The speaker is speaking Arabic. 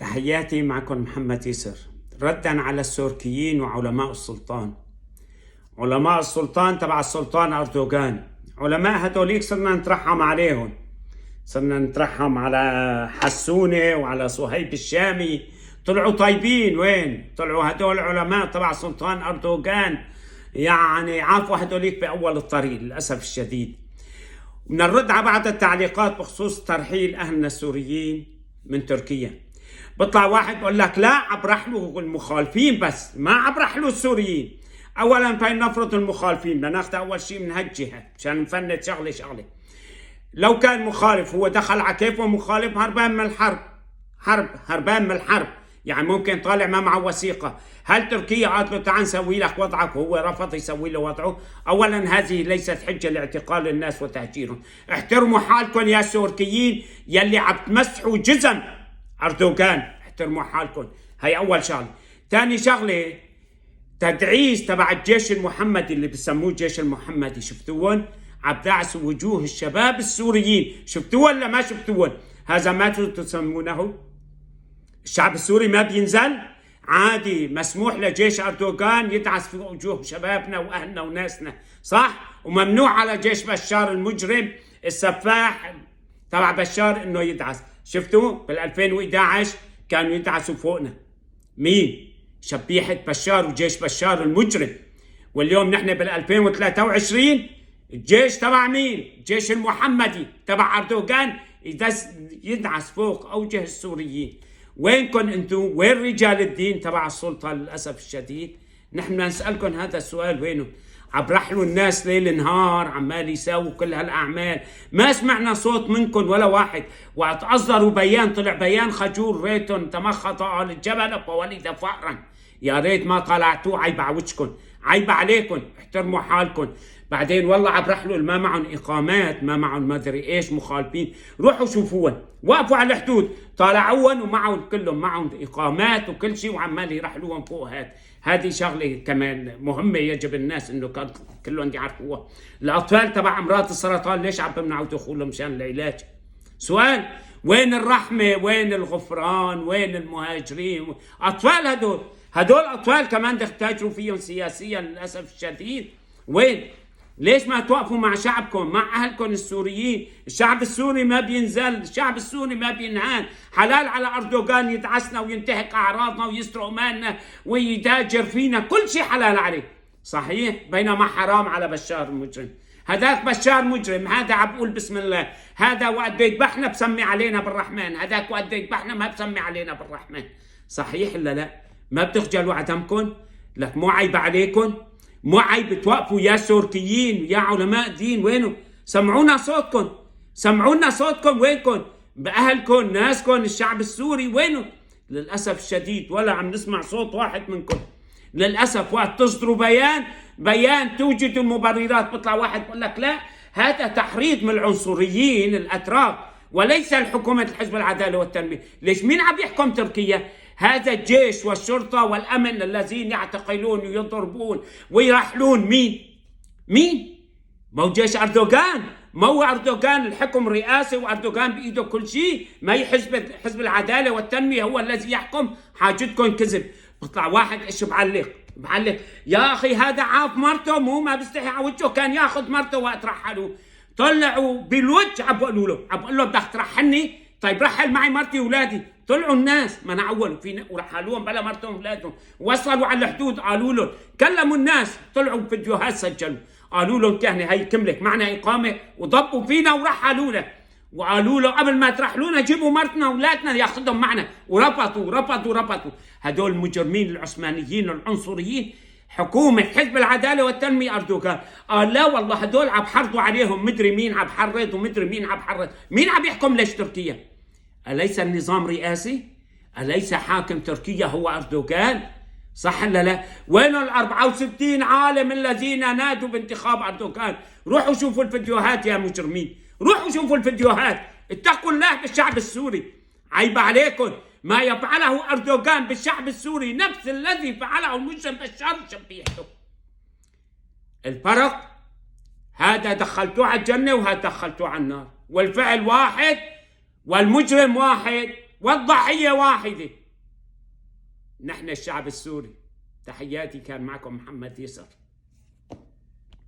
تحياتي، معكم محمد يسر. ردا على السوركيين وعلماء السلطان. علماء السلطان تبع السلطان أردوغان، علماء هدوليك صرنا نترحم عليهم، صرنا نترحم على حسونة وعلى صهيب الشامي. طلعوا طيبين، وين طلعوا هدول علماء تبع السلطان أردوغان؟ يعني عافوا هدوليك بأول الطريق للأسف الشديد. بدنا نرد على بعض التعليقات بخصوص ترحيل أهلنا السوريين من تركيا. بطلع واحد بقول لك لا، عبرحلوا المخالفين بس، ما عبرحلوا السوريين. اولا فلنفرض المخالفين، بدنا ناخذ اول شيء من هالجهه عشان نفند شغله. لو كان مخالف هو دخل على كيفه مخالف، هربان من الحرب، هربان من الحرب، يعني ممكن طالع ما معه وثيقه. هل تركيا قالت له تعال نسوي لك وضعك وهو رفض يسوي له وضعه؟ اولا هذه ليست حجه لاعتقال الناس وتهجيرهم. احترموا حالكم يا سوركيين يلي عم تمسحوا جزم أردوغان، احترموا حالكم. هي أول شغلة. ثاني شغلة، تدعيس تبع الجيش المحمدي اللي بسموه الجيش المحمدي، شفتوهم؟ عم دعسوا وجوه الشباب السوريين، شفتوهم ولا ما شفتوهم؟ هذا ما تسمونه؟ الشعب السوري ما بينزل؟ عادي، مسموح لجيش أردوغان يدعس في وجوه شبابنا وأهلنا وناسنا، صح؟ وممنوع على جيش بشار المجرم السفاح تبع بشار انه يدعس. شفتوا بال 2011 كانوا يدعسوا فوقنا. مين؟ شبيحة بشار وجيش بشار المجرم. واليوم نحن بال 2023 الجيش تبع مين؟ الجيش المحمدي تبع أردوغان يدعس فوق أوجه السوريين. وينكم انتم؟ وين رجال الدين تبع السلطة؟ للأسف الشديد نحن بدنا نسألكم هذا السؤال، وينهم؟ عبرحلوا الناس ليل نهار عمال يساووا كل هالأعمال، ما سمعنا صوت منكم ولا واحد. وأصدروا بيان، طلع بيان خجول، ريتهم تمخط أهل الجبل فولد فأرا. يا ريت ما طلعتوه، عيب على وجهكم، عيب عليكم، احترموا حالكم. بعدين والله عبرحلوا اللي ما معهم إقامات، ما معهم ما أدري إيش، مخالفين، روحوا شوفوهم، وقفوا على الحدود، طالعوهم ومعهم كلهم معهم إقامات وكل شيء وعمال يرحلوهم فوق. هذه شغلة كمان مهمة يجب الناس إنه كلهم يعرفوها. الأطفال تبع أمراض السرطان ليش عم بمنعوا دخولهم مشان العلاج؟ سؤال، وين الرحمة؟ وين الغفران؟ وين المهاجرين؟ أطفال هدول أطفال كمان تهاجروا فيهم سياسيا للأسف الشديد. وين؟ ليش ما توقفوا مع شعبكم، مع أهلكم السوريين؟ الشعب السوري ما بينزل، الشعب السوري ما بينهان. حلال على أردوغان يدعسنا وينتهك أعراضنا ويسرق مالنا ويتاجر فينا، كل شيء حلال عليه، صحيح؟ بينما حرام على بشار المجرم. هذاك بشار مجرم، هذا عم بقول بسم الله، هذا وقت بده يذبحنا بسمي علينا بالرحمن، هذاك وقت بده يذبحنا ما بسمي علينا بالرحمن، صحيح ولا لا؟ ما بتخجلوا عدمكم؟ لك مو عيب عليكم؟ مو عيب توقفوا يا سوركيين يا علماء دين؟ وينهم؟ سمعونا صوتكم، سمعونا صوتكم، وينكم؟ بأهلكم، ناسكم، الشعب السوري وينهم؟ للأسف الشديد ولا عم نسمع صوت واحد منكم. للأسف وقت تصدروا بيان توجدوا المبررات، بيطلع واحد بقول لك لا، هذا تحريض من العنصريين الأتراك وليس الحكومة الحزب العدالة والتنمية. ليش؟ مين عم يحكم تركيا؟ هذا الجيش والشرطة والأمن الذين يعتقلون ويضربون ويرحلون. مين؟ ما هو جيش أردوغان، ما هو أردوغان الحكم رئاسي وأردوغان بإيده كل شيء، ما هي حزب العدالة والتنمية هو الذي يحكم. حاجتكم كذب. بطلع واحد ايش بعلق يا أخي، هذا عاف مرته، مو ما بيستحي على وجهه، كان ياخذ مرته وقت رحلوا، طلعوا بالوجه عم بقول له بدك ترحلني؟ طيب رحل معي مرتي واولادي. طلعوا الناس منعوا فينا ورحلوهم بلا مرتهم واولادهم، وصلوا على الحدود قالوا لهم، كلموا الناس، طلعوا فيديوهات سجلوا، قالوا لهم كهنه هي كملك معنا اقامه، وضبوا فينا ورحلونا، وقالوا له قبل ما ترحلونا جيبوا مرتنا واولادنا ياخذهم معنا، ورفضوا. هدول المجرمين العثمانيين العنصريين، حكومة حزب العدالة والتنمية أردوغان قال لا والله هدول عم بحرضوا عليهم، مدري مين عم بحرض ومدري مين عم بحرض. مين عم يحكم ليش تركيا؟ أليس النظام رئاسي؟ أليس حاكم تركيا هو أردوغان؟ صح ولا لا؟ وين ال 64 عالم الذين نادوا بانتخاب أردوغان؟ روحوا شوفوا الفيديوهات يا مجرمين، روحوا شوفوا الفيديوهات، اتقوا الله بالشعب السوري، عيب عليكم. ما يفعله أردوغان بالشعب السوري نفس الذي فعله المجرم بشار شبيحته. الفرق هذا دخلتوه على الجنة وهذا دخلتوه على النار، والفعل واحد والمجرم واحد والضحية واحدة، نحن الشعب السوري. تحياتي، كان معكم محمد يسر.